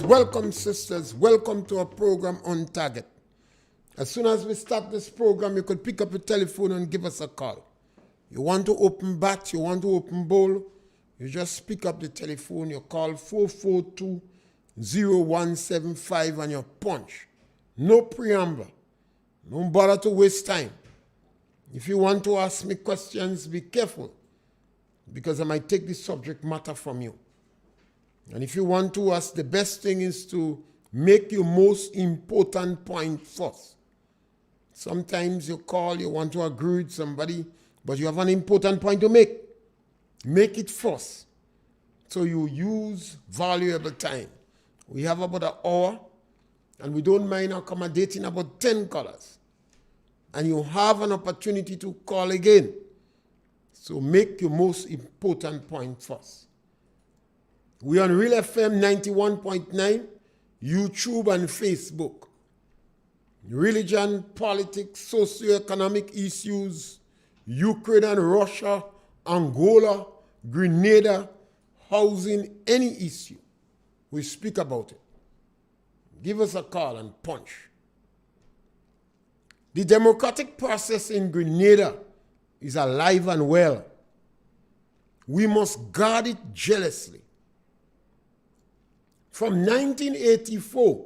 welcome sisters, welcome to our program On Target. As soon as we start this program, you could pick up your telephone and give us a call. You want to open bat, you want to open bowl, you just pick up the telephone, you call 442-0175 and you punch. No preamble. Don't bother to waste time. If you want to ask me questions, be careful, because I might take the subject matter from you. And if you want to ask, the best thing is to make your most important point first. Sometimes you call, you want to agree with somebody, but you have an important point to make. Make it first. So you use valuable time. We have about an hour, and we don't mind accommodating about 10 callers. And you have an opportunity to call again. So make your most important point first. We're on RealFM 91.9, YouTube and Facebook. Religion, politics, socioeconomic issues, Ukraine and Russia, Angola, Grenada, housing, any issue. We speak about it. Give us a call and punch. The democratic process in Grenada is alive and well. We must guard it jealously. From 1984,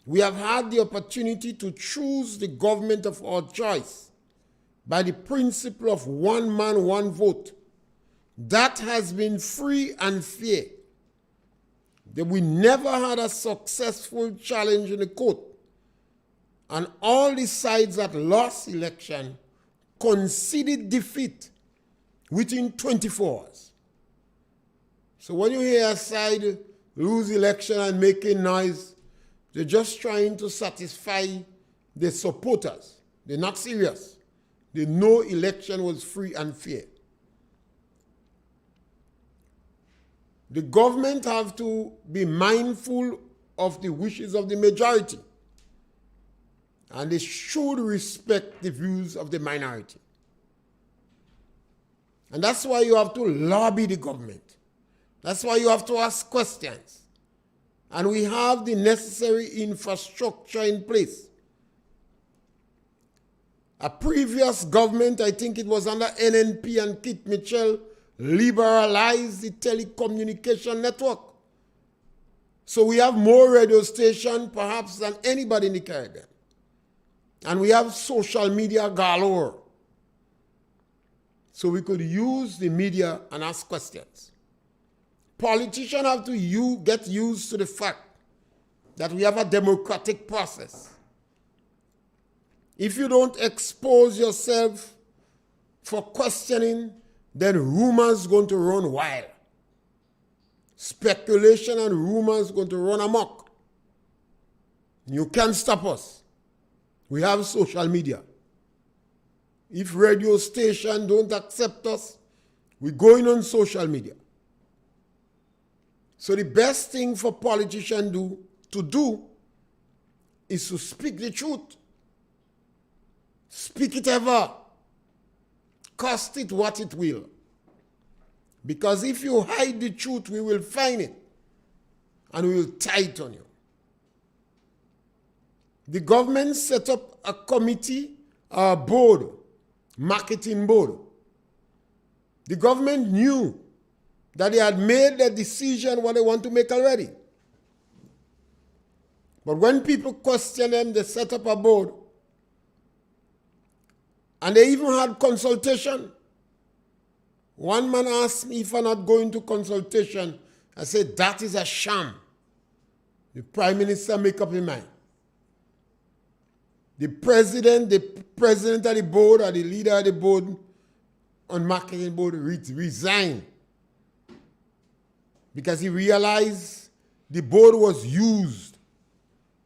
we have had the opportunity to choose the government of our choice by the principle of one man, one vote. That has been free and fair. That we never had a successful challenge in the court. And all the sides that lost election conceded defeat within 24 hours. So when you hear a side lose election and making noise, they're just trying to satisfy their supporters. They're not serious. They know election was free and fair. The government have to be mindful of the wishes of the majority, and they should respect the views of the minority. And that's why you have to lobby the government. That's why you have to ask questions. And we have the necessary infrastructure in place. A previous government, I think it was under NNP and Kit Mitchell, liberalized the telecommunication network. So we have more radio stations perhaps than anybody in the Caribbean. And we have social media galore. So we could use the media and ask questions. Politicians have to get used to the fact that we have a democratic process. If you don't expose yourself for questioning, then rumors going to run wild. Speculation and rumors going to run amok. You can't stop us. We have social media. If radio stations don't accept us, we're going on social media. So the best thing for politicians to do is to speak the truth. Speak it ever. Cost it what it will. Because if you hide the truth, we will find it. And we will tie it on you. The government set up a committee, a board, marketing board. The government knew that they had made the decision what they want to make already. But when people question them, they set up a board. And they even had consultation. One man asked me if I'm not going to consultation. I said, that is a sham. The Prime Minister make up his mind. The president of the board or the leader of the board on marketing board resigned. Because he realized the board was used,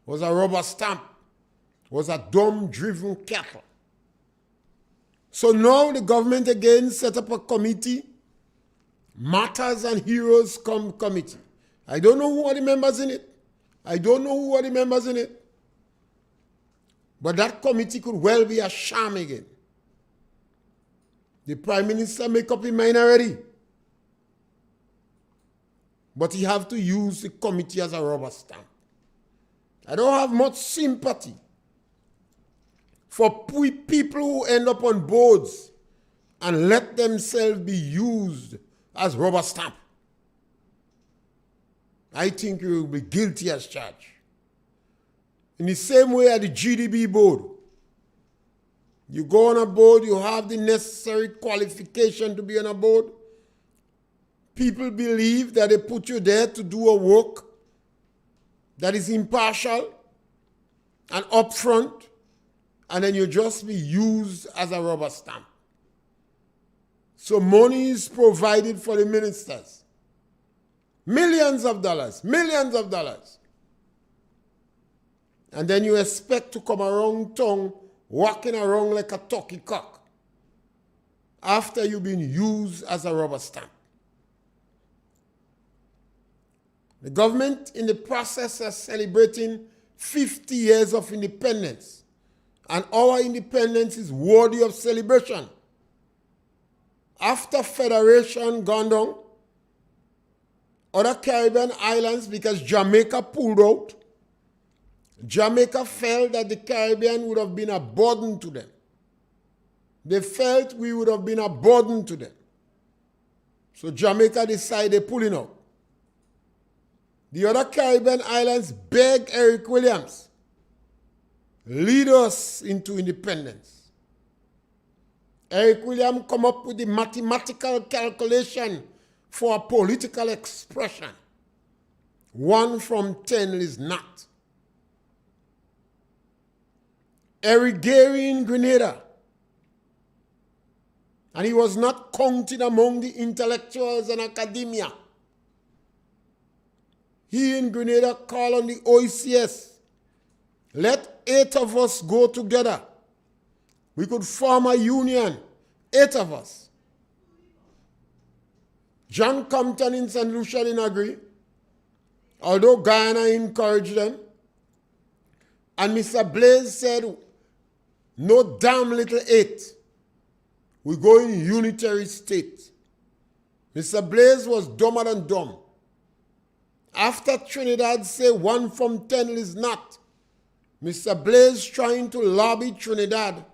was a rubber stamp, was a dumb-driven cattle. So now the government again set up a committee, Martyrs and Heroes Committee. I don't know who are the members in it. But that committee could well be a sham again. The Prime Minister make up his mind already. but he have to use the committee as a rubber stamp. I don't have much sympathy for people who end up on boards and let themselves be used as rubber stamp. I think you will be guilty as charged. In the same way at the GDB board, you go on a board, you have the necessary qualification to be on a board. People believe that they put you there to do a work that is impartial and upfront, and then you just be used as a rubber stamp. So money is provided for the ministers. Millions of dollars, millions of dollars. And then you expect to come around town walking around like a turkey cock after you've been used as a rubber stamp. The government in the process of celebrating 50 years of independence, and our independence is worthy of celebration. After federation gone down, other Caribbean islands, because Jamaica pulled out, Jamaica felt that the Caribbean would have been a burden to them. They felt we would have been a burden to them. So Jamaica decided pulling out. The other Caribbean islands begged Eric Williams, lead us into independence. Eric Williams come up with the mathematical calculation for a political expression. 1 from 10 is not. Eric Gary in Grenada, and he was not counted among the intellectuals and academia. He in Grenada called on the OECS, let 8 of us go together. We could form a union, 8 of us. John Compton in St. Lucia didn't agree, although Guyana encouraged them. And Mr. Blaze said, no damn little 8. We go in unitary state. Mr. Blaze was dumber than dumb. After Trinidad say 1 from 10 is not, Mr. Blaze trying to lobby Trinidad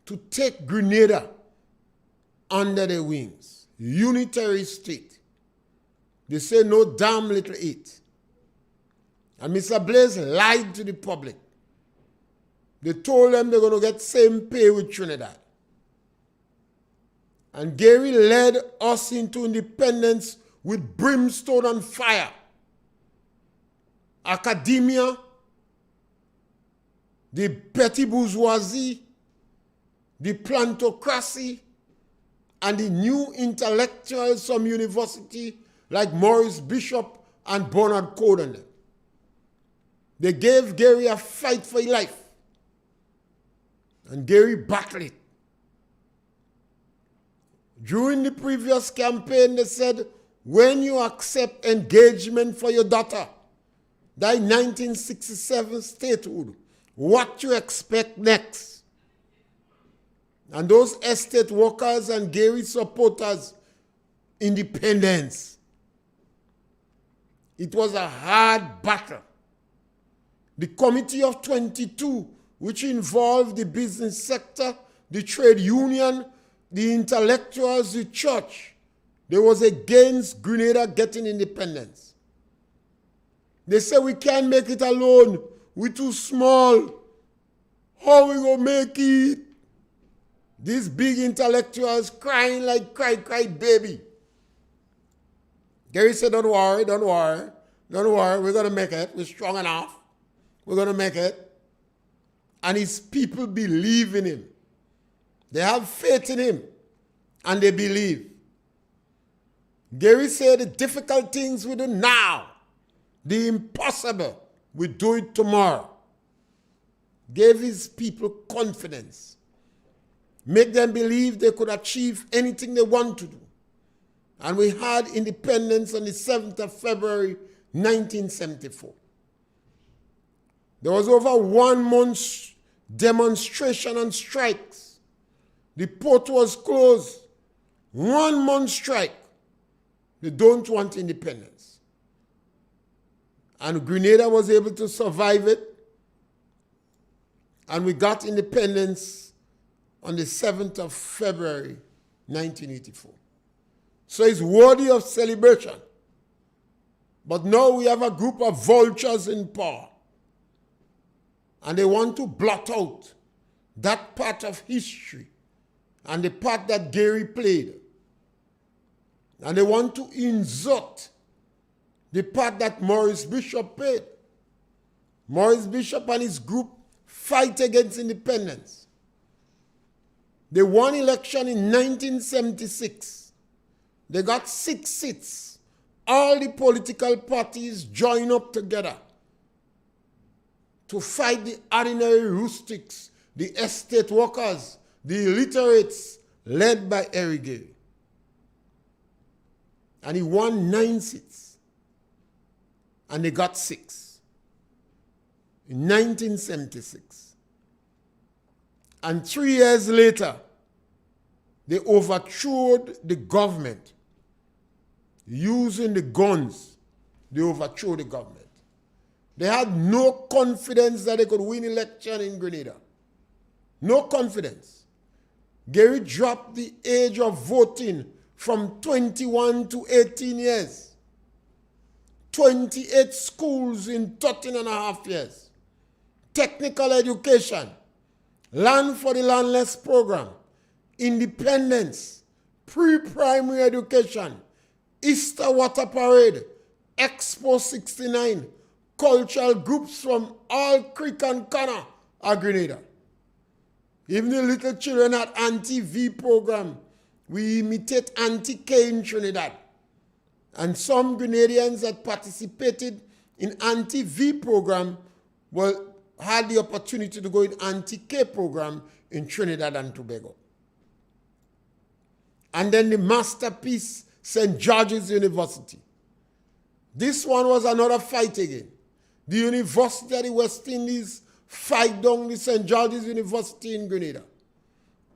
to take Grenada under their wings. Unitary state. They say no damn little 8. And Mr. Blaze lied to the public. They told them they're going to get same pay with Trinidad. And Gary led us into independence with brimstone and fire. Academia, the petty bourgeoisie, the plantocracy, and the new intellectuals from university like Maurice Bishop and Bernard Coden. They gave Gary a fight for his life. And Gary battled it. During the previous campaign, they said, when you accept engagement for your daughter, that 1967 statehood, what you expect next? And those estate workers and Gary supporters, independence. It was a hard battle. The Committee of 22, which involved the business sector, the trade union, the intellectuals, the church, they was against Grenada getting independence. They said we can't make it alone. We're too small. How we gonna make it? These big intellectuals crying like cry baby. Gary said, don't worry. We're gonna make it. We're strong enough. We're gonna make it. And his people believe in him. They have faith in him. And they believe. Gary said the difficult things we do now, the impossible, we do it tomorrow. Gave his people confidence. Make them believe they could achieve anything they want to do. And we had independence on the 7th of February, 1974. There was over 1 month demonstration and strikes. The port was closed. 1 month strike. They don't want independence. And Grenada was able to survive it. And we got independence on the 7th of February, 1984. So it's worthy of celebration. But now we have a group of vultures in power. And they want to blot out that part of history and the part that Gary played. And they want to insert the part that Maurice Bishop played. Maurice Bishop and his group fight against independence. They won election in 1976. They got 6 seats. All the political parties join up together to fight the ordinary rustics, the estate workers, the illiterates, led by Eric Gary. And he won 9 seats. And they got 6 in 1976. And 3 years later, they overthrew the government. Using the guns, they overthrew the government. They had no confidence that they could win election in Grenada. No confidence. Gary dropped the age of voting from 21 to 18 years. 28 schools in 13 and a half years. Technical education, land for the landless program, independence, pre-primary education, Easter Water Parade, Expo 69, cultural groups from all creek and corner of Grenada. Even the little children at anti-V program, we imitate anti-K in Trinidad. And some Grenadians that participated in anti-V program had the opportunity to go in anti-K program in Trinidad and Tobago. And then the masterpiece, St. George's University. This one was another fight again. The University of the West Indies fight down the St. George's University in Grenada.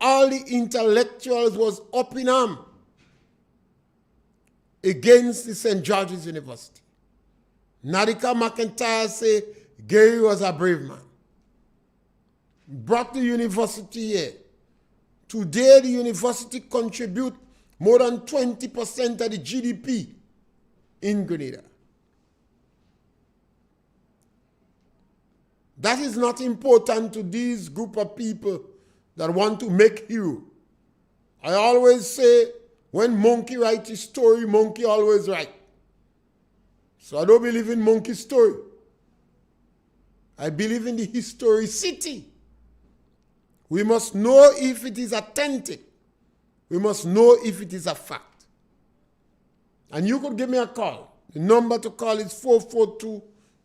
All the intellectuals was up in arm against the St. George's University. Nadika McIntyre said Gary was a brave man. Brought the university here. Today, the university contributes more than 20% of the GDP in Grenada. That is not important to these group of people that want to make hero. I always say, when monkey writes his story, monkey always write. So I don't believe in monkey story. I believe in the historicity. We must know if it is authentic. We must know if it is a fact. And you could give me a call. The number to call is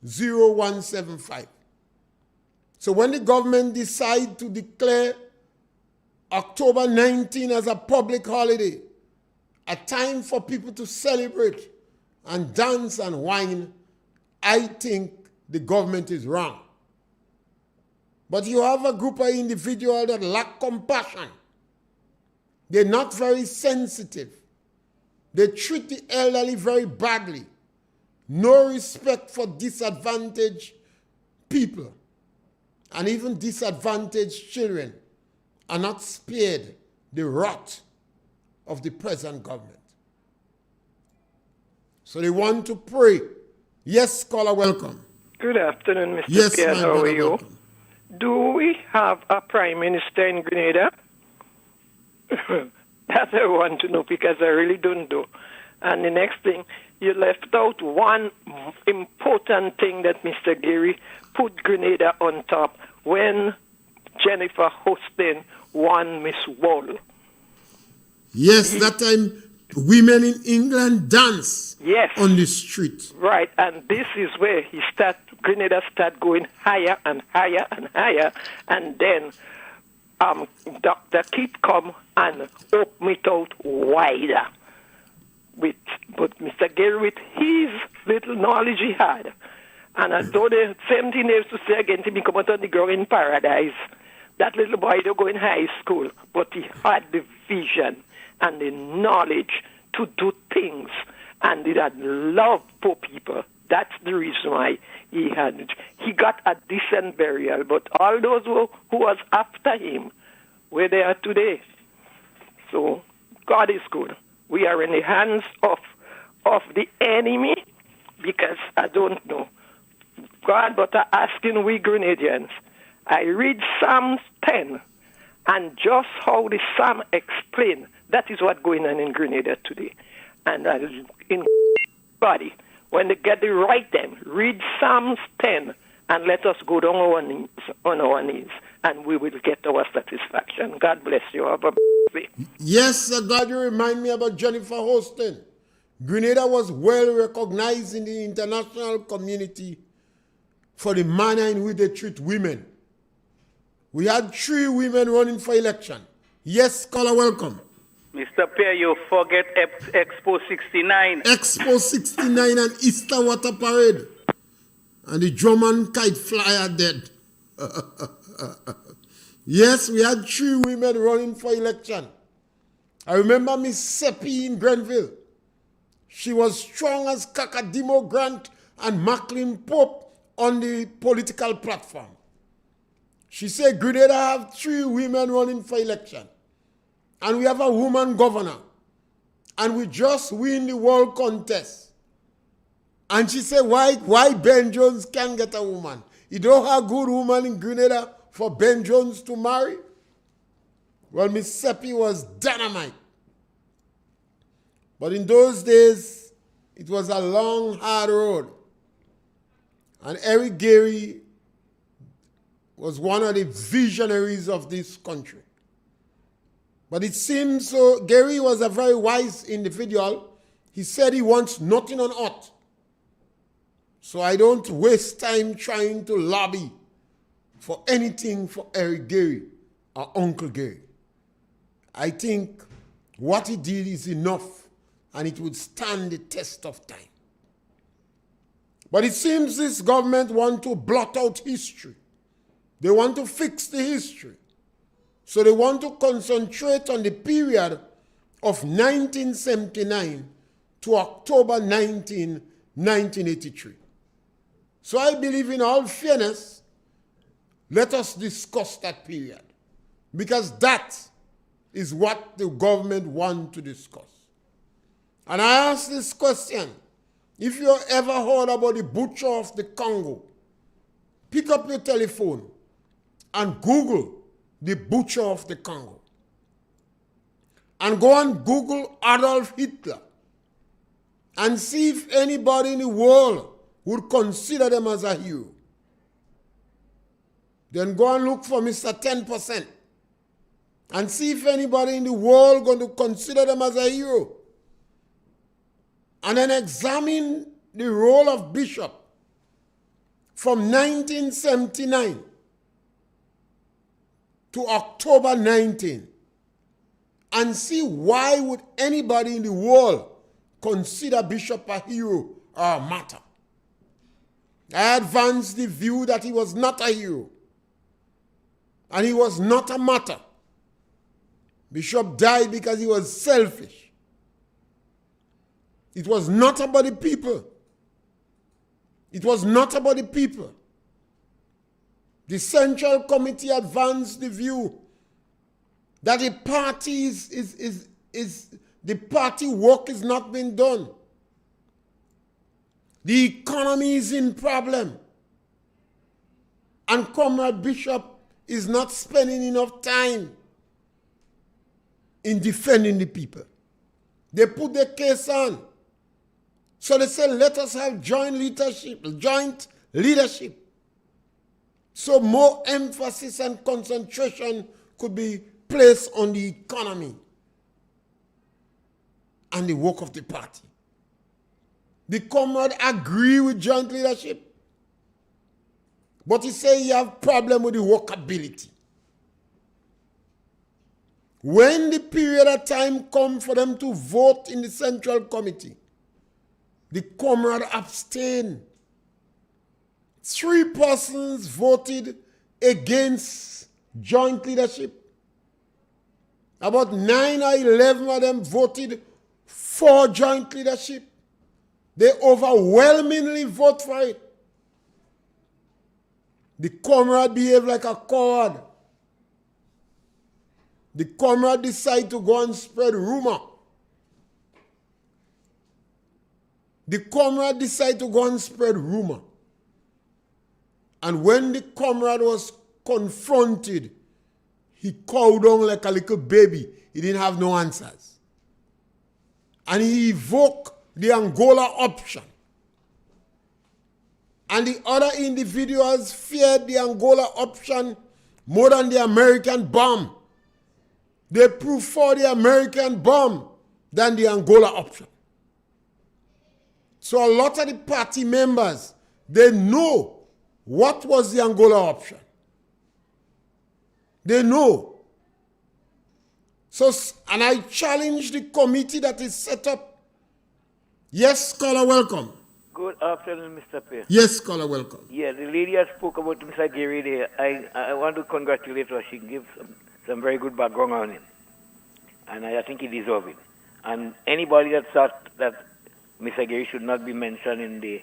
442-0175. So when the government decide to declare October 19 as a public holiday, a time for people to celebrate and dance and wine, I think the government is wrong. But you have a group of individuals that lack compassion. They're not very sensitive. They treat the elderly very badly. No respect for disadvantaged people. And even disadvantaged children are not spared the wrath of the present government. So they want to pray. Yes, caller, welcome. Good afternoon, Mr. Yes, Pierre. How are you? Welcome. Do we have a prime minister in Grenada? That I want to know because I really don't know. And the next thing, you left out one important thing that Mr. Gary put Grenada on top when Jennifer Hostin won Miss World. Yes, that time women in England dance on the street. Right, and this is where Grenada start going higher and higher and higher, and then Dr. Keith come and open it out wider. But Mr. Gary, with his little knowledge he had, and although the same thing they used to say again to me, come out on the ground in paradise, that little boy don't go in high school, but he had the vision and the knowledge to do things, and he had love for people. That's the reason why he got a decent burial. But all those who was after him, where they are today. So God is good. We are in the hands of the enemy, because I don't know. God, but I'm asking we Grenadians. I read Psalms 10, and just how the Psalm explain, that is what's going on in Grenada today. And in body, when they get the right time, read Psalms 10, and let us go down on our knees, and we will get our satisfaction. God bless you. Have a day. Yes, God, you remind me about Jennifer Hostin. Grenada was well recognized in the international community for the manner in which they treat women. We had 3 women running for election. Yes, caller, welcome. Mr. Pierre, you forget Expo 69. Expo 69 and Easter Water Parade. And the drum and kite flyer dead. Yes, we had 3 women running for election. I remember Miss Seppi in Grenville. She was strong as Kakadimo Grant and Macklin Pope on the political platform. She said, Grenada have 3 women running for election. And we have a woman governor. And we just win the world contest. And she said, why Ben Jones can't get a woman? You don't have a good woman in Grenada for Ben Jones to marry? Well, Miss Seppi was dynamite. But in those days, it was a long, hard road. And Eric Gary was one of the visionaries of this country. But it seems so Gary was a very wise individual. He said he wants nothing on earth. So I don't waste time trying to lobby for anything for Eric Gary or Uncle Gary. I think what he did is enough, and it would stand the test of time. But it seems this government wants to blot out history. They want to fix the history. So they want to concentrate on the period of 1979 to October 19, 1983. So I believe, in all fairness, let us discuss that period, because that is what the government wants to discuss. And I ask this question: if you ever heard about the butcher of the Congo, pick up your telephone and Google the butcher of the Congo. And go and Google Adolf Hitler and see if anybody in the world would consider them as a hero. Then go and look for Mr. 10% and see if anybody in the world going to consider them as a hero. And then examine the role of Bishop from 1979 to October 19, and see why would anybody in the world consider Bishop a hero or a martyr. I advance the view that he was not a hero, and he was not a martyr. Bishop died because he was selfish. It was not about the people. It was not about the people. The Central Committee advanced the view that the party the party work is not being done. The economy is in problem. And Comrade Bishop is not spending enough time in defending the people. They put their case on. So they say, let us have joint leadership. So more emphasis and concentration could be placed on the economy and the work of the party. The comrade agree with joint leadership, but he say he have problem with the workability. When the period of time come for them to vote in the Central Committee, the comrade abstained. 3 persons voted against joint leadership. About 9 or 11 of them voted for joint leadership. They overwhelmingly vote for it. The comrade behaved like a coward. The comrade decided to go and spread rumor. The comrade decided to go and spread rumor. And when the comrade was confronted, he cowed down like a little baby. He didn't have no answers. And he evoked the Angola option. And the other individuals feared the Angola option more than the American bomb. They prefer the American bomb than the Angola option. So a lot of the party members, they know what was the Angola option. They know. So, and I challenge the committee that is set up. Yes, caller, welcome. Good afternoon, Mr. Pierre. Yes, caller, welcome. Yeah, the lady that spoke about Mr. Gary there, I want to congratulate her. She gives some very good background on him. And I think he deserves it. And anybody that thought that Mr. Gary should not be mentioned in the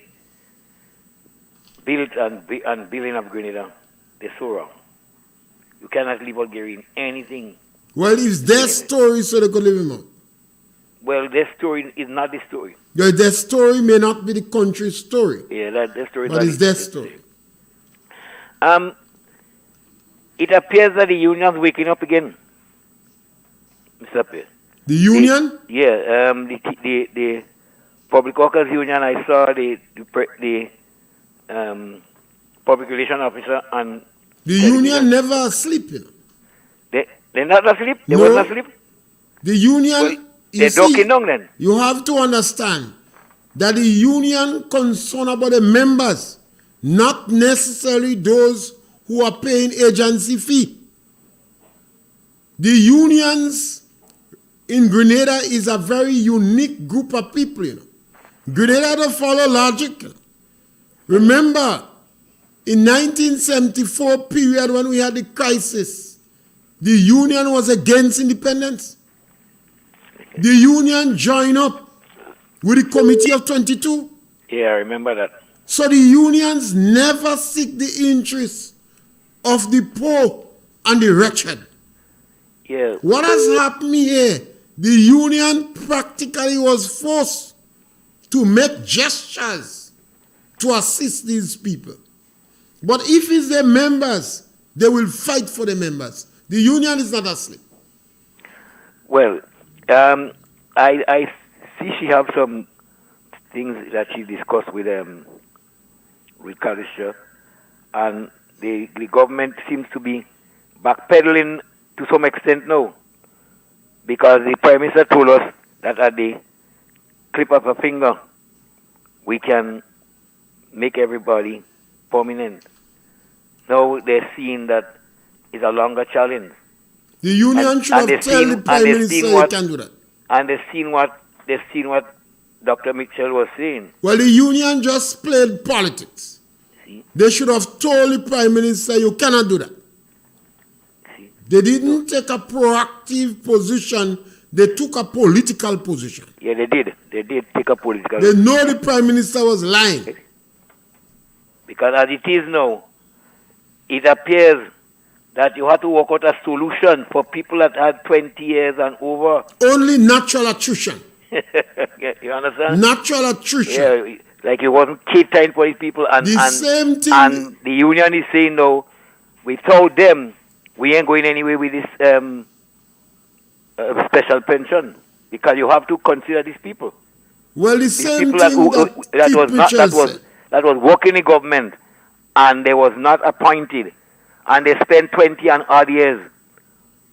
build and building of Grenada, they're so wrong. You cannot leave out Gary in anything. Well, it's their story, so they could leave him out. Well, their story is not the story. Yeah, their story may not be the country's story. Yeah, their story is but not it's their story. It appears that the union's waking up again, Mr. Pierre. The union? The Public Workers Union, I saw the public relation officer and... The union never asleep, you know. They're not asleep? They No. weren't asleep? The union... Well, they're ducking down then. You have to understand that the union concerned about the members, not necessarily those who are paying agency fee. The unions in Grenada is a very unique group of people, you know. Grenada don't follow logic. You know. Remember, in 1974 period when we had the crisis, the union was against independence. The union joined up with the Committee of 22. Yeah, I remember that. So the unions never seek the interests of the poor and the wretched. Yeah. What has happened here? The union practically was forced to make gestures to assist these people. But if it's their members, they will fight for the members. The union is not asleep. Well, I see she have some things that she discussed with Carlisle, and the government seems to be backpedaling to some extent now, because the Prime Minister told us that at the clip of a finger we can make everybody permanent. Now they're seeing that it's a longer challenge. The union should have told the Prime Minister he can do that. And they've seen what Dr. Mitchell was saying. Well, the union just played politics. See? They should have told the Prime Minister you cannot do that. See? They didn't take a proactive position. They took a political position. Yeah, they did. They did take a political They know the Prime Minister was lying. Because as it is now, it appears that you have to work out a solution for people that had 20 years and over. Only natural attrition. You understand? Natural attrition. Yeah, like it wasn't catering for these people. And, Same thing. And the union is saying, no, without them, we ain't going anywhere with this special pension. Because you have to consider these people. Well, the These same people thing that was working in government and they was not appointed. And they spend 20 and odd years.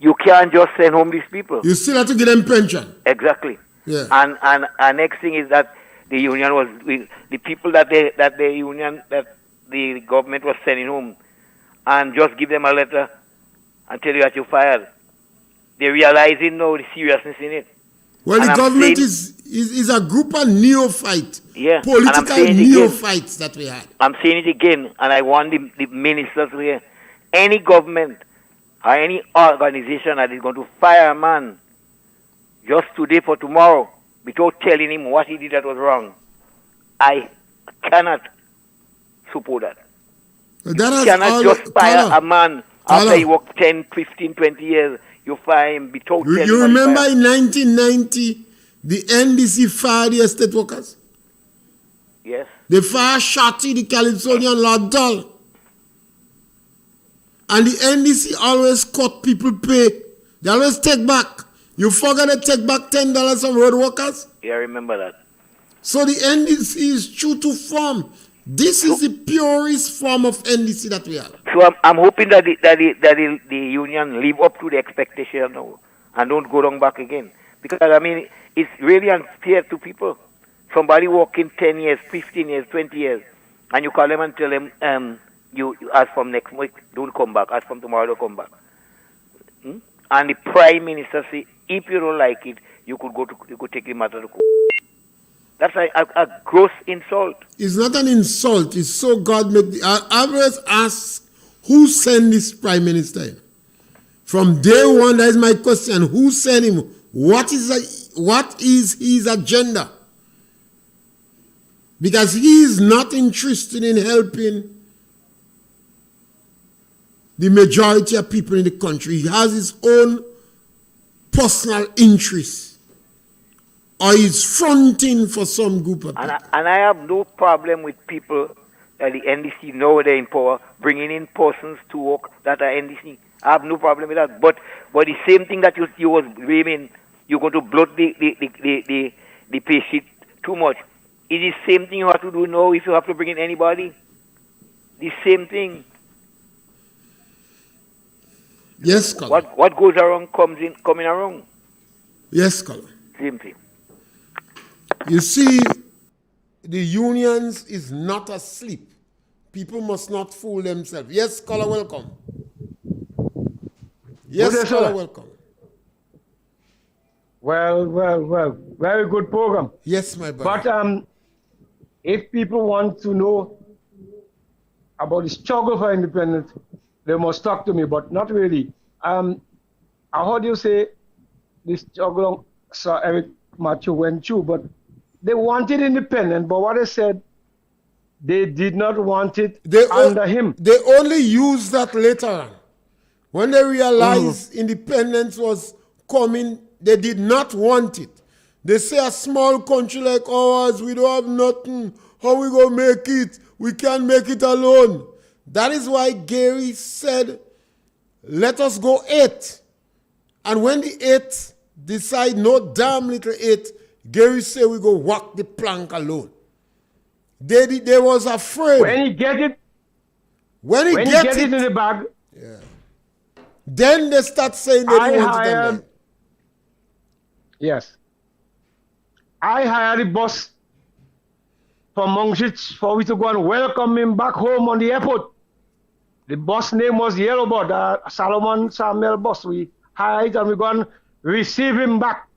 You can't just send home these people. You still have to give them pension. Exactly. Yeah. And next thing is that the union was the people that the government was sending home, and just give them a letter and tell you that you're fired. They're realizing now the seriousness in it. Well, the government is a group of neophytes. Yeah. Political neophytes that we had. I'm saying it again, and I want the ministers to hear. Any government or any organization that is going to fire a man just today for tomorrow without telling him what he did that was wrong, I cannot support that. That has You cannot all, just fire Color, a man after he worked 10, 15, 20 years. You fire him without telling you him. remember in 1990, the NDC fired the estate workers? Yes. They fired Shotty, the Calypsonian Lord Dull. And the NDC always cut people pay. They always take back. You forget to take back $10 from road workers? Yeah, I remember that. So the NDC is true to form. This is the purest form of NDC that we have. So I'm hoping that the union live up to the expectation now and don't go wrong back again. Because, I mean, it's really unfair to people. Somebody working 10 years, 15 years, 20 years, and you call them and tell them, you as from next week, don't come back. As from tomorrow, don't come back. And the Prime Minister say, if you don't like it, you could take the matter to court. That's a gross insult. It's not an insult. It's so God made. I always ask, who sent this Prime Minister in? From day one, that is my question. Who sent him? What is his agenda? Because he is not interested in helping the majority of people in the country. He has his own personal interests. Or he's fronting for some group of people. And I have no problem with people that the NDC know they're in power, bringing in persons to work that are NDC. I have no problem with that. But the same thing that you was blaming, you're going to bloat the pay sheet too much. It is the same thing you have to do now if you have to bring in anybody. The same thing. Yes, Colin. What goes around coming around. Yes, Colin. Same thing. You see, the unions is not asleep. People must not fool themselves. Yes, caller, welcome. Yes, caller, welcome. Well. Very good program. Yes, my brother. But if people want to know about the struggle for independence, they must talk to me, but not really. I heard you say the struggle Sir Eric Matthew went through, but they wanted independence, but what they said, they did not want it under him. They only used that later on. When they realized independence was coming, they did not want it. They say a small country like ours, we don't have nothing. How we going to make it? We can't make it alone. That is why Gary said, let us go 8. And when the 8 decide no damn little 8, Gary said we go walk the plank alone. They was afraid. When he get it, when he get it in the bag, yeah. Then they start saying they don't want it alone. Yes. I hired a bus from Mongshich for we to go and welcome him back home on the airport. The bus name was Yellowbird, Solomon Samuel bus. We hired and we go and receive him back.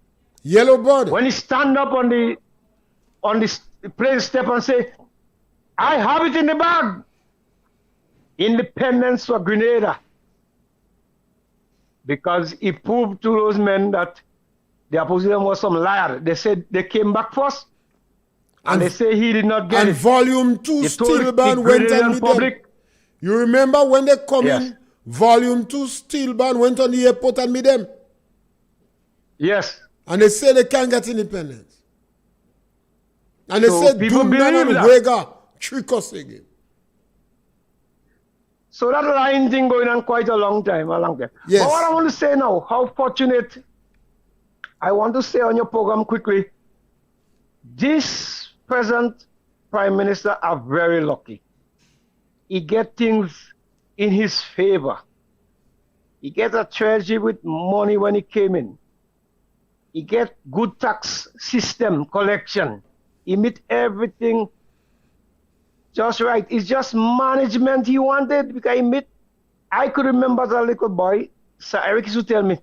Yellowbird. When he stand up on the plane step and say, I have it in the bag. Independence for Grenada. Because he proved to those men that the opposition was some liar. They said they came back first. And they say he did not get and it. Volume 2 Steelband went on with them. You remember when they come in, Volume 2 Steelband went on the airport and meet them? Yes. And they say they can't get independence. And they said Dundan and Wega trick us again. So that line thing going on quite a long time. Yes. But what I want to say now, how fortunate, I want to say on your program quickly, this present Prime Minister are very lucky. He get things in his favor. He get a treasury with money when he came in. He get good tax system collection. He meet everything just right. It's just management he wanted because I could remember as a little boy, Sir Eric used to tell me,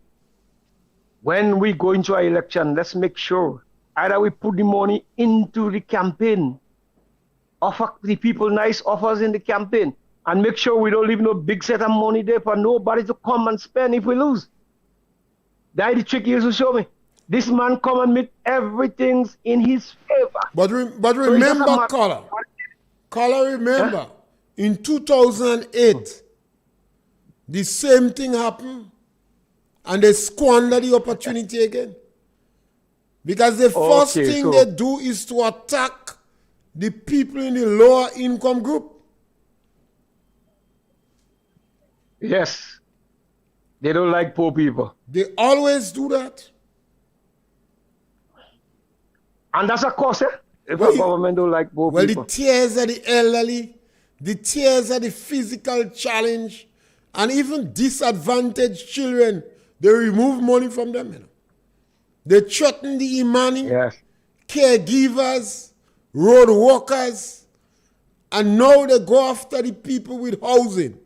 when we go into an election, let's make sure either we put the money into the campaign, offer the people nice offers in the campaign, and make sure we don't leave no big set of money there for nobody to come and spend if we lose. That's the trick he used to show me. This man come and meet everything's in his favor. But So it's just a remember, matter- caller, remember, in 2008, the same thing happened, and they squander the opportunity again. Because the first Okay, thing so- they do is to attack the people in the lower income group. Yes. They don't like poor people. They always do that. And that's a cause, if Well, the government don't like poor Well, people. the tears of the elderly, the tears of the physical challenge, and even disadvantaged children, they remove money from them. You know. They threaten the Imani, Yes. caregivers, road workers, and now they go after the people with housing.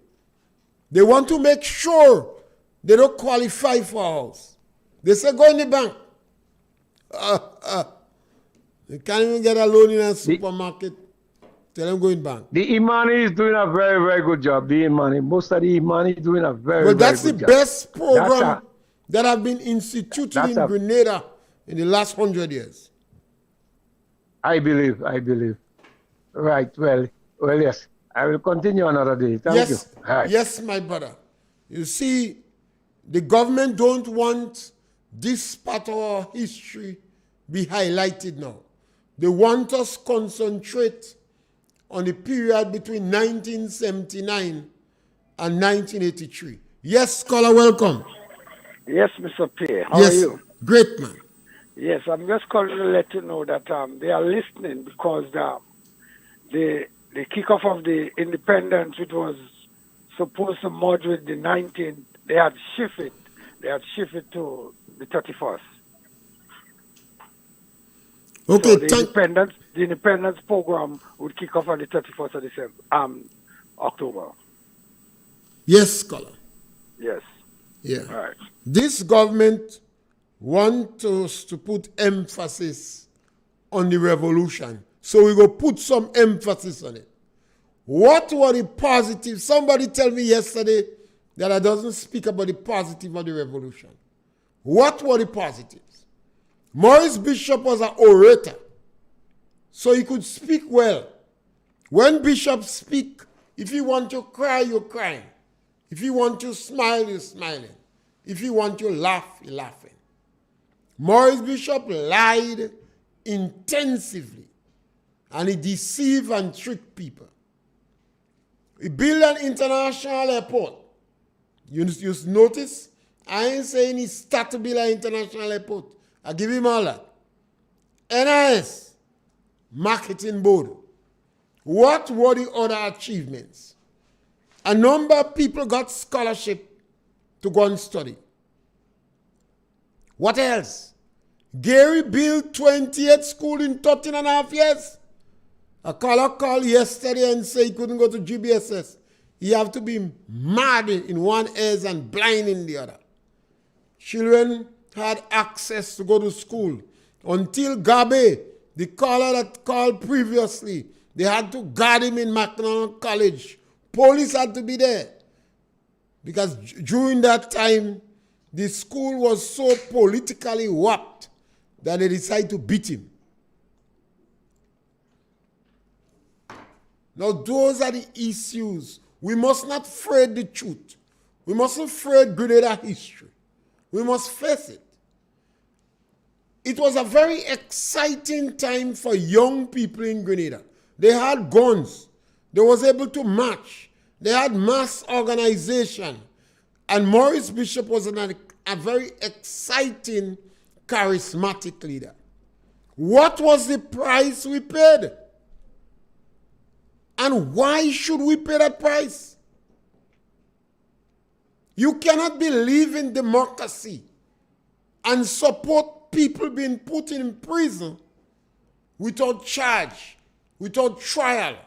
They want to make sure they don't qualify for a house. They say, go in the bank. They can't even get a loan in a supermarket. Tell them go in bank. The Imani is doing a very, very good job. The Imani, most of the Imani is doing a very, But that's very the good job. best program That's that have been instituted that's in a- Grenada in the last 100 years. I believe. Right, well, yes. I will continue another day. Thank yes, you. All right. yes, my brother. You see, the government don't want this part of our history be highlighted now. They want us concentrate on the period between 1979 and 1983. Yes, scholar, welcome. Yes, Mr. Pierre. How yes, are you? great man. Yes, I'm just calling to let you know that they are listening because the kickoff of the independence, which was supposed to merge with the 19th, they had shifted. They had shifted to the 31st. Okay, So the independence program would kick off on the 31st of December, October. yes, scholar. Yes. Yeah. All right. This government wants us to put emphasis on the revolution. So we go put some emphasis on it. What were the positives? Somebody tell me yesterday that I doesn't speak about the positive of the revolution. What were the positives? Maurice Bishop was an orator, so he could speak well. When bishops speak, if you want to cry, you're crying. If you want to smile, you're smiling. If you want to laugh, you're laughing. Maurice Bishop lied intensively, and he deceived and tricked people. He built an international airport. You notice? I ain't saying he started to build an international airport. I give him all that. NIS, marketing board. What were the other achievements? A number of people got scholarship to go and study. What else? Gary built 28 schools in 13 and a half years. A caller called yesterday and said he couldn't go to GBSS. He have to be mad in one ear and blind in the other. Children had access to go to school. Until Gabe, the caller that called previously, they had to guard him in McDonald College. Police had to be there. Because during that time, the school was so politically warped that they decided to beat him. Now, those are the issues. We must not afraid the truth. We mustn't afraid Grenada history. We must face it. It was a very exciting time for young people in Grenada. They had guns. They was able to march. They had mass organization. And Maurice Bishop was a very exciting, charismatic leader. What was the price we paid? And why should we pay that price? You cannot believe in democracy and support people being put in prison without charge, without trial,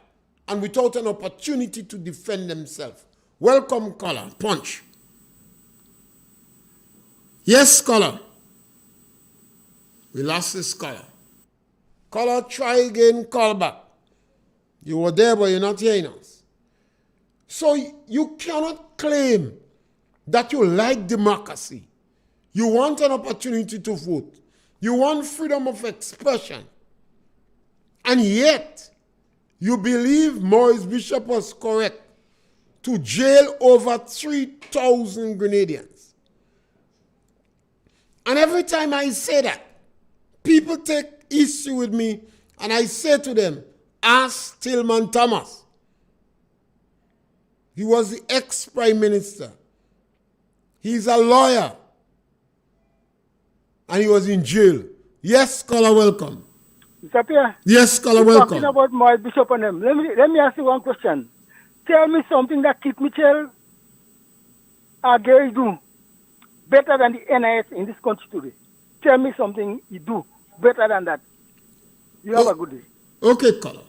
and without an opportunity to defend themselves. Welcome, caller. Punch. Yes, caller. We lost this caller. Caller, try again, call back. You were there, but you're not hearing us. So you cannot claim that you like democracy. You want an opportunity to vote. You want freedom of expression. And yet, you believe Maurice Bishop was correct to jail over 3,000 Grenadians. And every time I say that, people take issue with me, and I say to them, ask Tillman Thomas. He was the ex-prime minister. He's a lawyer. And he was in jail. Yes, scholar, welcome. Mr. Pierre, Yes, scholar, talking welcome. about Maurice Bishop and them. Let me ask you one question. Tell me something that Keith Mitchell or Gary do better than the NIS in this country today. Tell me something you do better than that. You have a good day. Okay, caller.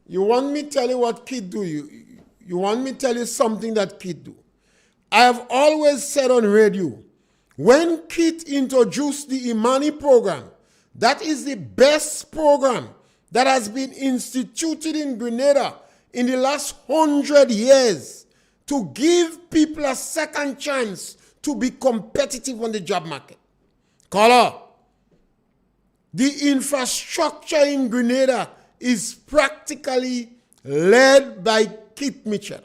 You want me to tell you what Kid do? You want me to tell you something that Kid do? I have always said on radio, when Kid introduced the Imani program, that is the best program that has been instituted in Grenada in the last 100 years to give people a second chance to be competitive on the job market. Caller, the infrastructure in Grenada is practically led by Keith Mitchell.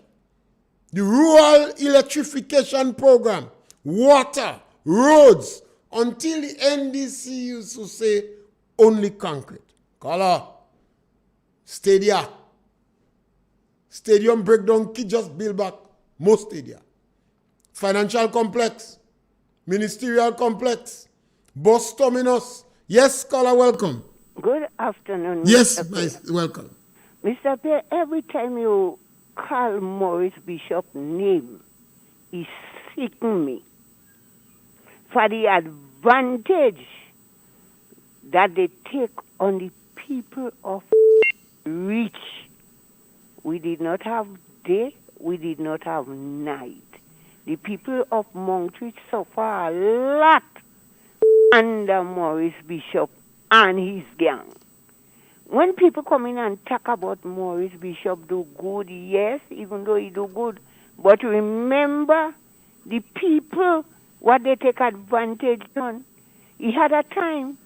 The rural electrification program, water, roads, until the NDC used to say only concrete. Caller, stadia. Stadium breakdown, Keith just build back most stadia. Financial complex, ministerial complex, bus terminus. Yes, caller, welcome. Good afternoon. Yes, Mr. welcome. Mr. Pierre, every time you call Maurice Bishop's name, he's seeking me for the advantage that they take on the people of rich. We did not have day, we did not have night. The people of Montreal suffer a lot under Maurice Bishop and his gang. When people come in and talk about Maurice Bishop do good, yes, even though he do good, but remember the people, what they take advantage on. He had a time,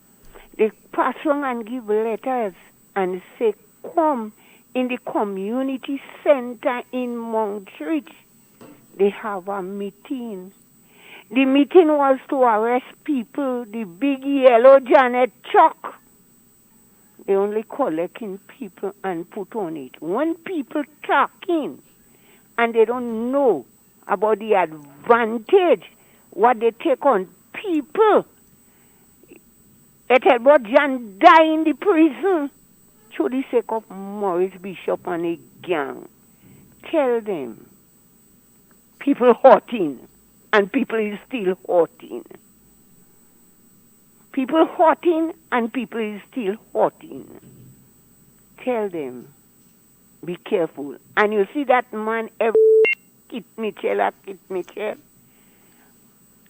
they pass on and give letters and say, come in the community center in Montreal. They have a meeting. The meeting was to arrest people, the big yellow Janet Chuck. They only collecting people and put on it. When people talking and they don't know about the advantage, what they take on people, it about John die in the prison through the sake of Maurice Bishop and a gang. Tell them, people hurting, and people is still hurting. People hurting, and people is still hurting. Tell them, be careful. And you see that man, Kit Mitchell,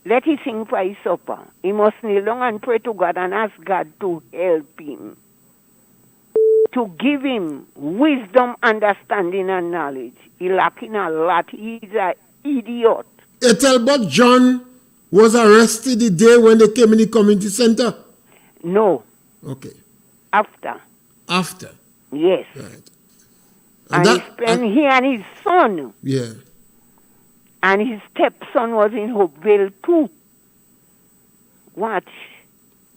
let him sing for his supper. He must kneel down and pray to God and ask God to help him, to give him wisdom, understanding, and knowledge. He lacking a lot. He's an idiot. Ethelbert John was arrested the day when they came in the community center? No. Okay. After. After? Yes. Right. And he and his son. Yeah. And his stepson was in Hopeville too. Watch.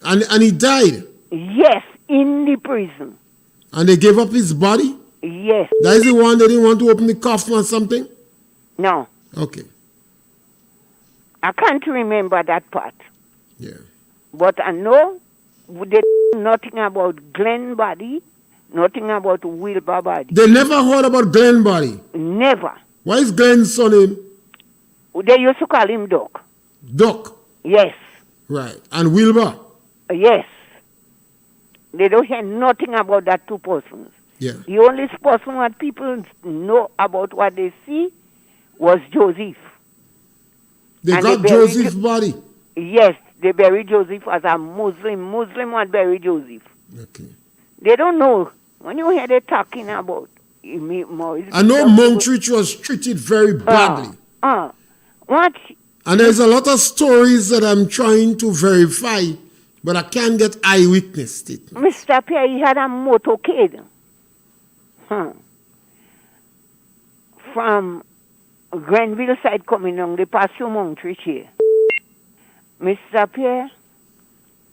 And he died? Yes, in the prison. And they gave up his body? Yes. That is the one they didn't want to open the coffin or something? No. Okay. I can't remember that part. Yeah. But I know they nothing about Glenn body, nothing about Wilbur body. They never heard about Glenn body? Never. What is Glenn's son name? They used to call him Doc. Doc? Yes. Right. And Wilbur? Yes. They don't hear nothing about that two persons. Yeah. The only person what people know about what they see was Joseph. They and got Joseph's body? Yes, they buried Joseph as a Muslim. Muslim would bury Joseph. Okay. They don't know. When you hear they talking about Maurice, I know Montreal was treated very badly. What? And there's a lot of stories that I'm trying to verify But I can't get eyewitness statement. Mr. Pierre, he had a motorcade. From Grenville side coming on, they pass through Montreach here. Mr. Pierre,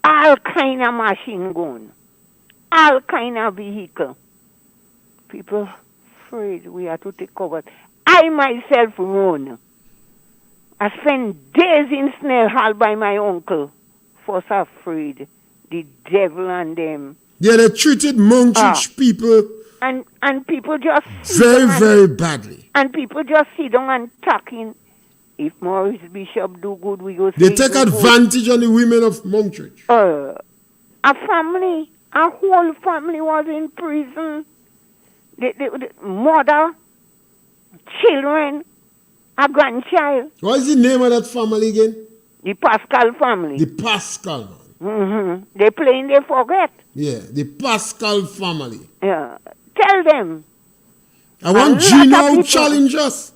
all kind of machine gun, all kind of vehicle. People afraid we have to take cover. I myself run. I spent days in Snell Hall by my uncle. Was afraid. The devil and them. Yeah, they treated Montreach people and people just very badly. And people just sit down and talking. If Maurice Bishop do good, we go. They take advantage on the women of Montreach. A family, a whole family was in prison. The mother, children, a grandchild. What is the name of that family again? The Pascal family. The Pascal man. They playing, they forget. Yeah, the Pascal family. Yeah. Tell them. I want Gino to challenge us.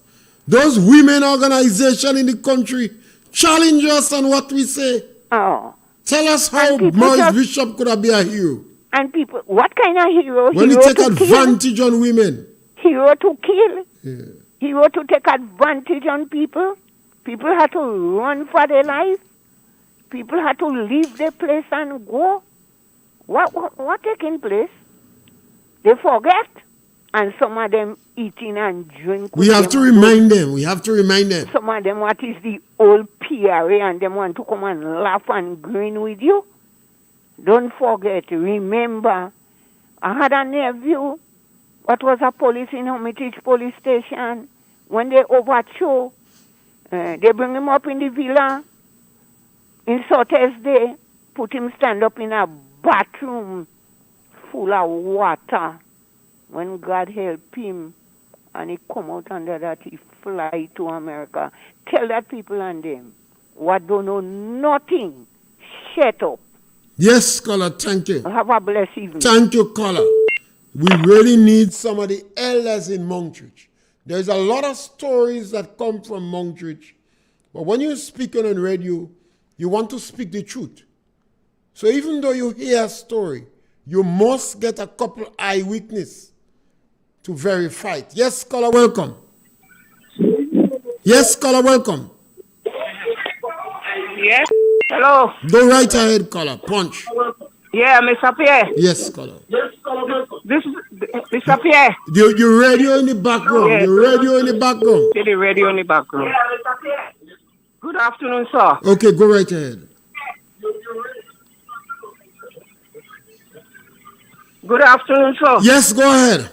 Those women organization in the country challenge us on what we say. Oh. Tell us how Maurice Bishop could have been a hero. And people, what kind of hero? When hero you take advantage on women. Hero to kill. Yeah. Hero to take advantage on people. People had to run for their life. People had to leave their place and go. What taking place? They forget. And some of them eating and drinking. We have to remind them. We have to remind them. Some of them, what is the old Pierre, and them want to come and laugh and grin with you. Don't forget. Remember, I had a nephew. What was a police in Hermitage police station. When they overthrew, they bring him up in the villa. In Sotes Day, put him stand up in a bathroom full of water. When God help him, and he come out under that, he fly to America. Tell that people and them, what don't know nothing, shut up. Yes, caller, thank you. Have a blessed evening. Thank you, caller. We really need some of the elders in Montreach. There's a lot of stories that come from Montreach, but when you're speaking on radio, you want to speak the truth. So even though you hear a story, you must get a couple eyewitness to verify it. Yes, caller, welcome. Yes, caller, welcome. Yes. Hello. Go right ahead, caller. Punch. Yeah, Mr. Pierre. Yes, caller. This is Mr. Pierre. Your radio in the background. Yeah. Your radio in the background. The radio in the background. Good afternoon, sir. Okay, go right ahead. Good afternoon, sir. Yes, go ahead.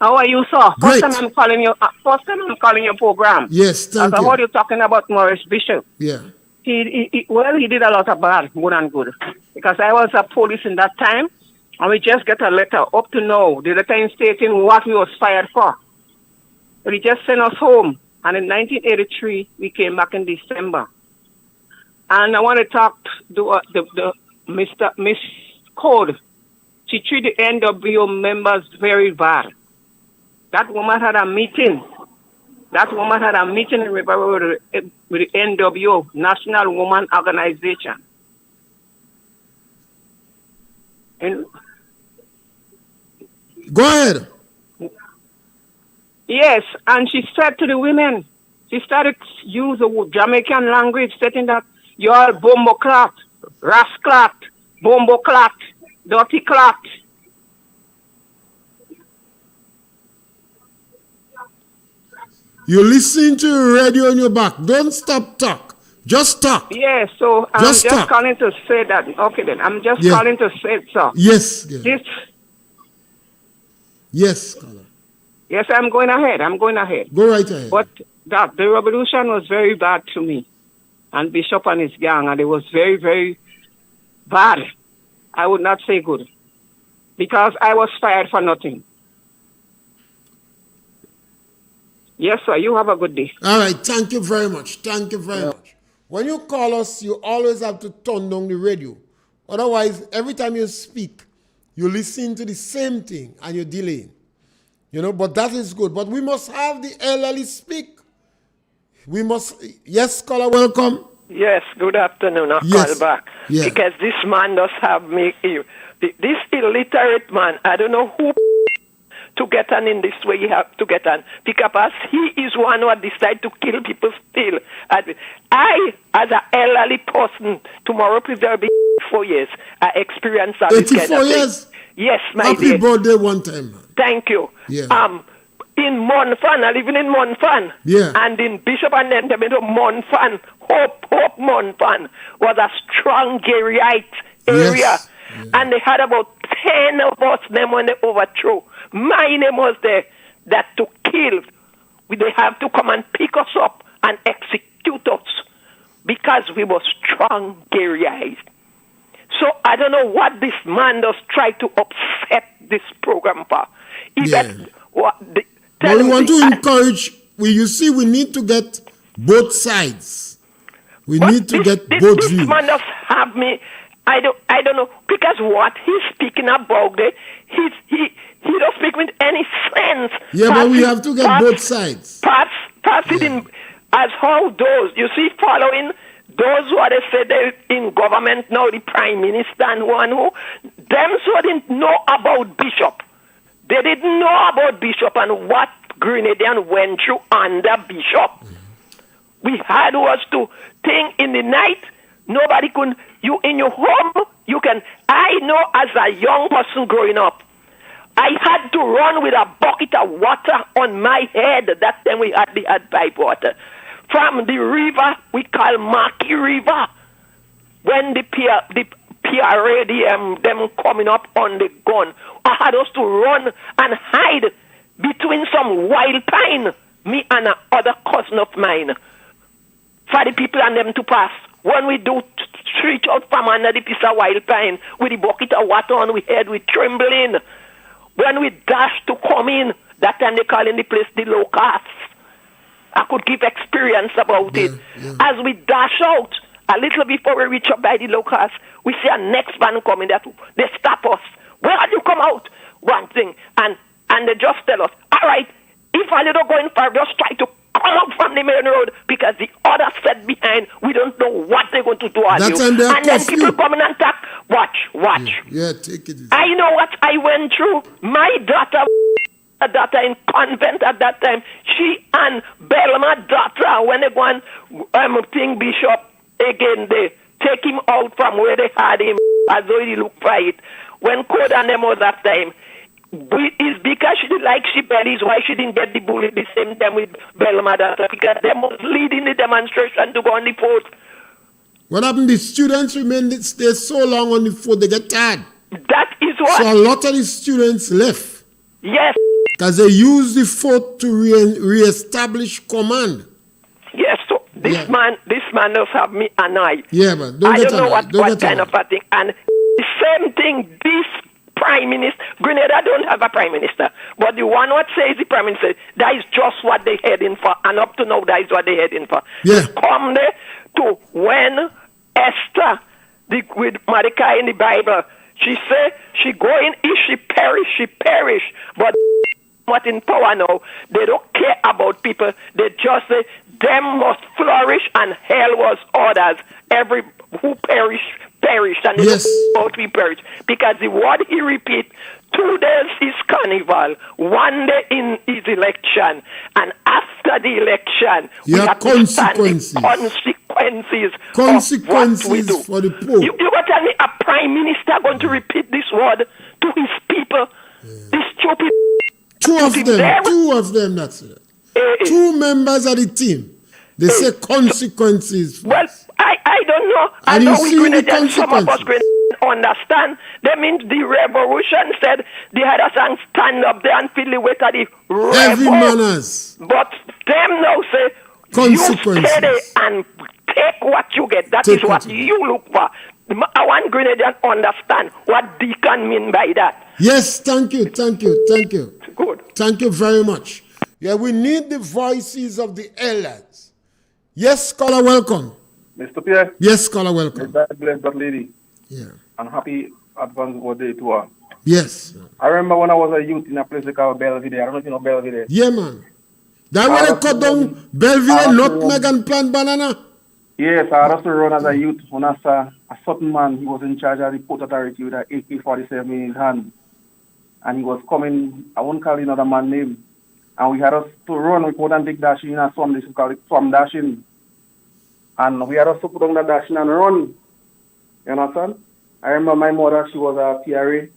How are you, sir? Great. First time I'm calling your program. Yes, thank As I you. heard you talking about Maurice Bishop. Yeah. He did a lot of bad, more than good. Because I was a police in that time, and we just get a letter up to now. The letter stating what we was fired for. But he just sent us home. And in 1983, we came back in December. And I want to talk to Miss Code. She treated the NWO members very bad. That woman had a meeting. In River with the NWO, National Woman Organization. And go ahead. Yes, and she said to the women, she started to use the Jamaican language, stating that you're all bombo clot, rasclat, bombo clot, dirty clot. You're listening to your radio on your back. Don't stop talk. Just talk. Yes, so I'm just calling to say that. Okay, then. I'm just calling to say so. Yes. Yes, caller. Yes, I'm going ahead. Go right ahead. But the revolution was very bad to me. And Bishop and his gang, and it was very, very bad. I would not say good. Because I was fired for nothing. Yes, sir. You have a good day. All right. Thank you very much. Much. When you call us, you always have to turn down the radio. Otherwise, every time you speak, you listen to the same thing and you're delaying. But that is good. But we must have the elderly speak. We must. Yes, caller, welcome. Yes, good afternoon. I'll Yes. call back. Yeah. Because this man does have me. This illiterate man, I don't know who to get on in this way you have to get on. Because he is one who decide to kill people still. I, as an elderly person, tomorrow will be 4 years. I experienced all this kind 84 of thing. years? Yes, my Happy dear. birthday one time, man. Thank you. Yeah. In Monfan, I live in Monfan. Yeah. And in Bishop and then Monfan, Hope Monfan was a strong Garyite area. Yes. Yeah. And they had about 10 of us them when they overthrew. My name was there that to kill. They have to come and pick us up and execute us because we were strong Garyite. So I don't know what this man does try to upset this program for. But we want to encourage, you see, we need to get both sides. We need to get both views. This man does have me. I don't know, because what he's speaking about there, he don't speak with any sense. Yeah, but we have to get both sides. Pass it in as how those, you see, following those who are they say they in government now, the prime minister and one who, them so didn't know about Bishop. They didn't know about Bishop and what Grenadian went through under Bishop. We had was to think in the night, nobody could, you in your home, you can, I know as a young person growing up, I had to run with a bucket of water on my head. That time we hardly had pipe water. From the river we call Marquis River. When the Pierre them coming up on the gun, I had us to run and hide between some wild pine, me and another cousin of mine, for the people and them to pass. When we do reach out from under the piece of wild pine with the bucket of water on we head, we trembling. When we dash to come in, that time they call in the place the locusts. I could give experience about it. Yeah. As we dash out, a little before we reach up by the locusts, we see a next van coming that they stop us. Where did you come out? One thing. And they just tell us, all right, if a little going far, just try to come up from the main road because the other set behind, we don't know what they're going to do on you. And then people coming and attack. Watch. Yeah, take it easy. I know what I went through. My daughter, a daughter in convent at that time, she and Belma daughter, when they go and King Bishop, again, they take him out from where they had him as though he looked right. When Code and them was that time, it's because she didn't like she bellies why she didn't get the bullet the same time with Belma daughter, because they was leading the demonstration to go on the fort. What happened? The students stay so long on the fort, they get tired. That is what. So a lot of the students left. Yes. Because they used the fort to re-establish command. Yes, so this man does have me annoyed. Yeah, but I don't know what kind of a thing. And the same thing, this prime minister, Grenada don't have a prime minister, but the one what says the prime minister, that is just what they're heading for, and up to now, that is what they're heading for. Yeah. They come there to when Esther, with Mordecai in the Bible, she say, she going, if she perish, but what in power now, they don't care about people, they just say, them must flourish and hell was orders. Every who perished, and they don't we perish. Because the word he repeat, 2 days is carnival, 1 day in his election, and after the election, we have consequences. Consequences of what we do. For the poor. You go tell me a prime minister going to repeat this word to his people? This stupid. Two of them, that's it. Two members of the team. They say consequences. Well, I don't know. And you see the consequences. Some of us understand. That means the revolution said they had us stand up there and feel the weight of the every manners. But them now say consequences. You steady and take what you get. That is what you look for. I want Grenadian understand what Deacon mean by that. Yes, thank you. Good. Thank you very much. Yeah, we need the voices of the elders. Yes, caller, welcome. Mr. Pierre. Yes, caller, welcome. God bless that lady. Yeah. And happy advance birthday to her. Yes. I remember when I was a youth in a place called Belvedere. I don't know if you know Belvedere. Yeah, man. That when they cut down Belvedere, nutmeg and plant banana. Yes, I also run as a youth when I saw a certain man, he was in charge of the port authority with an AK-47 in his hand. And he was coming, I won't call another man's name. And we had us to run, we put and take dashing in a swamp, this is called it swamp dashing. And we had us to put on the dashing and run. You understand? I remember my mother, she was a PRA,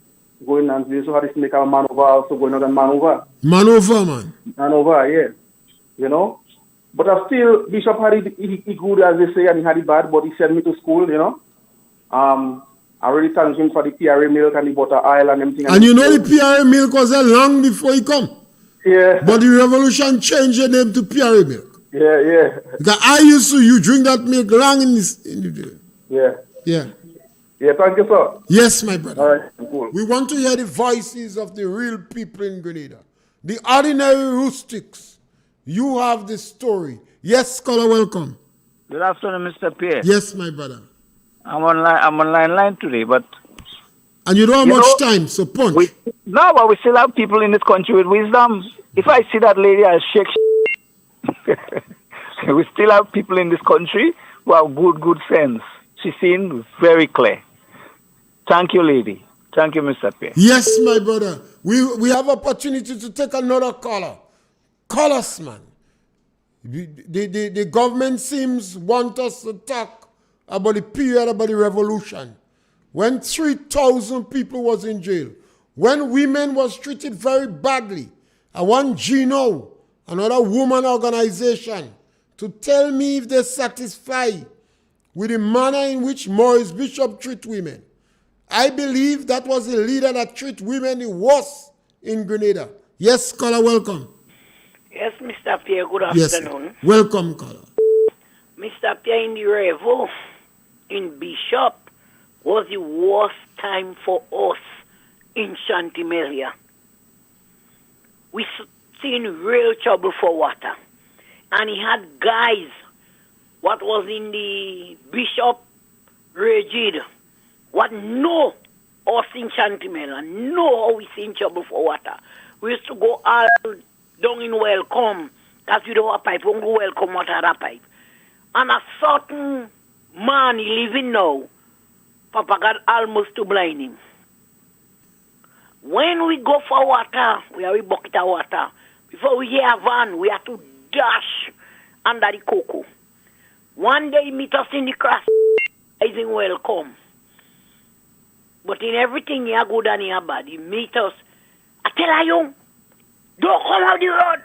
going and they also had to make a man over, also going on a man over. Man over, man. Man over, yeah. You know? But I still, Bishop had it good, as they say, and he had it bad, but he sent me to school, you know. I really thank him for the PRA milk and the butter oil and everything. And you know the PRA milk was there long before he come. Yeah. But the revolution changed the name to PRA milk. Yeah, yeah. Because I used to, you drink that milk long in the Yeah. Yeah. Yeah, thank you, sir. Yes, my brother. All right, cool. We want to hear the voices of the real people in Grenada. The ordinary rustics. You have the story. Yes, scholar, welcome. Good afternoon, Mr. Pierre. Yes, my brother. I'm on line today, but... And you don't have much time, so punch. No, but we still have people in this country with wisdom. If I see that lady, I'll shake. We still have people in this country who have good sense. She seems very clear. Thank you, lady. Thank you, Mr. Pierre. Yes, my brother. We have opportunity to take another caller. Call us, man. The government seems want us to talk about the period, about the revolution. When 3,000 people was in jail. When women was treated very badly. I want Gino, another woman organization, to tell me if they're satisfied with the manner in which Maurice Bishop treat women. I believe that was the leader that treat women the worst in Grenada. Yes, scholar, welcome. Yes, Mr. Pierre, good Yes, afternoon. welcome, caller. Mr. Pierre, in the Revo, in Bishop, was the worst time for us in Chantimelia. We seen real trouble for water. And he had guys, what was in the Bishop Regid, what know us in Chantimelia, know how we see in trouble for water. We used to go all down in Welcome, that's with our pipe, we go Welcome water at that pipe. And a certain man he living now, Papa got almost to blind him. When we go for water, we have a bucket of water. Before we hear a van, we have to dash under the cocoa. One day meet us in the cross, is in Welcome. But in everything he good and he bad, he meet us. I tell you, don't come out the road.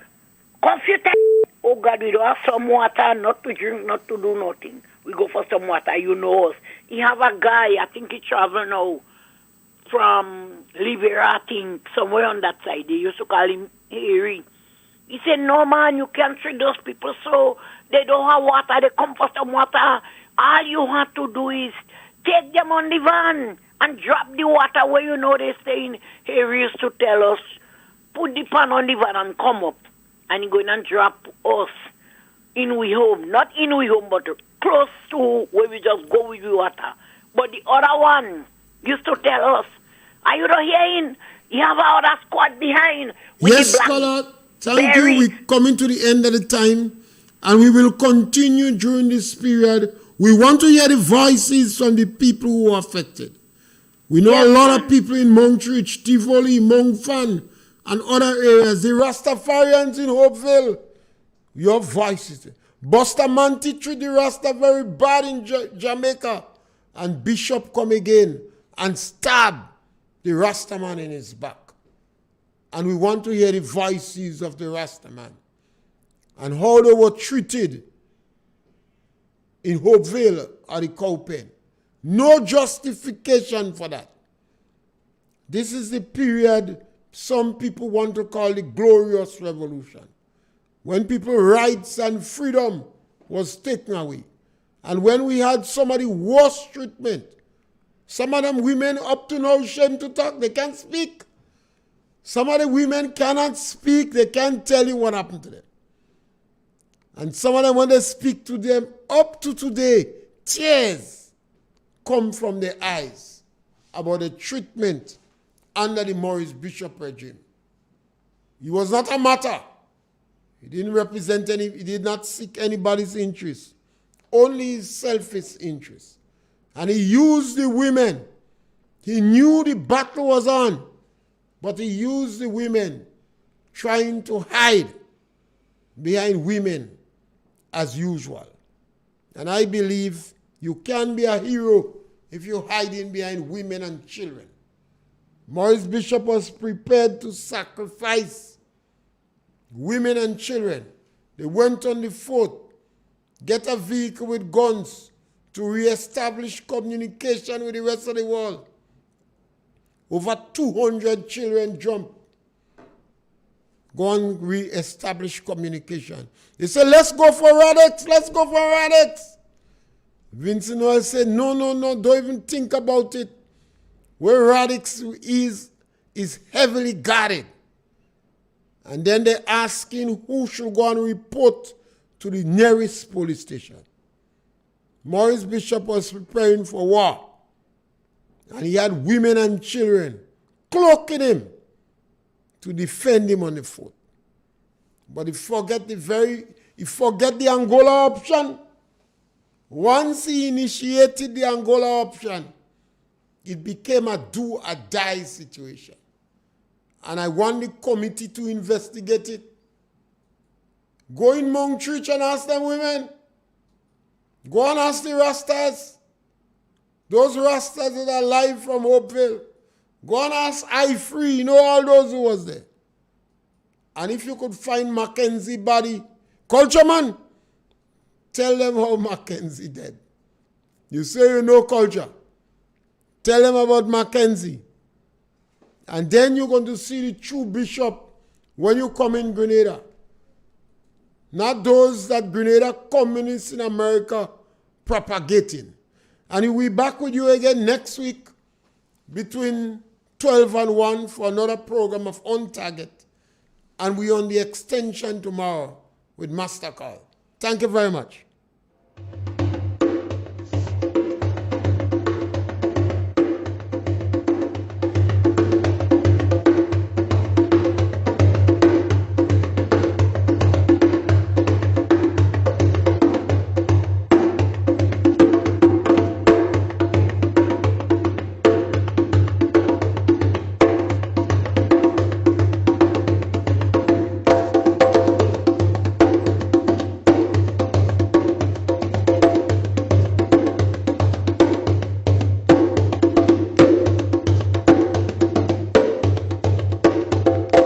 Confuse. Oh God, we don't have some water, not to drink, not to do nothing. We go for some water, you know us. He have a guy, I think he travel now from Libera, I think, somewhere on that side. They used to call him Harry. He said, no man, you can't treat those people so they don't have water, they come for some water. All you have to do is take them on the van and drop the water where you know they stay in. Harry used to tell us, put the pan on the van and come up. And he going and drop us in we home. Not in we home, but close to where we just go with the water. But the other one used to tell us, are you not hearing? You have our squad behind. Yes, scholar, thank you. We're coming to the end of the time, and we will continue during this period. We want to hear the voices from the people who are affected. We know a lot of people in Montreach, Tivoli, Montfan, and other areas. The Rastafarians in Hopeville, your voices. Bustamante treat the Rasta very bad in Jamaica. And Bishop come again and stab the Rastaman in his back. And we want to hear the voices of the Rastaman and how they were treated in Hopeville or the Cowpen. No justification for that. This is the period some people want to call the glorious revolution, when people's rights and freedom was taken away. And when we had some of the worst treatment, some of them women up to now ashamed to talk, they can't speak. Some of the women cannot speak, they can't tell you what happened to them. And some of them, when they speak to them, up to today, tears come from their eyes about the treatment under the Maurice Bishop regime. He was not a matter. He didn't represent he did not seek anybody's interest. only his selfish interest. And he used the women. He knew the battle was on, but he used the women trying to hide behind women as usual. And I believe you can be a hero if you're hiding behind women and children. Maurice Bishop was prepared to sacrifice women and children. They went on the foot, get a vehicle with guns to reestablish communication with the rest of the world. Over 200 children jumped. Go and re-establish communication. They said, let's go for Radix, let's go for Radix. Vincent Noel said, no, don't even think about it. Where Radix is heavily guarded. And then they're asking who should go and report to the nearest police station. Maurice Bishop was preparing for war. And he had women and children cloaking him to defend him on the foot. But he forget the Angola option. Once he initiated the Angola option, it became a do or die situation. And I want the committee to investigate it. Go in Mount Church and ask them women. Go and ask the Rastas. Those Rastas that are live from Hopeville. Go and ask I-Free, you know all those who was there. And if you could find Mackenzie body, culture man, tell them how Mackenzie dead. You say you know culture. Tell them about Mackenzie. And then you're going to see the true bishop when you come in Grenada. Not those that Grenada communists in America propagating. And we'll be back with you again next week between 12 and 1 for another program of On Target. And we're on the extension tomorrow with Master Call. Thank you very much.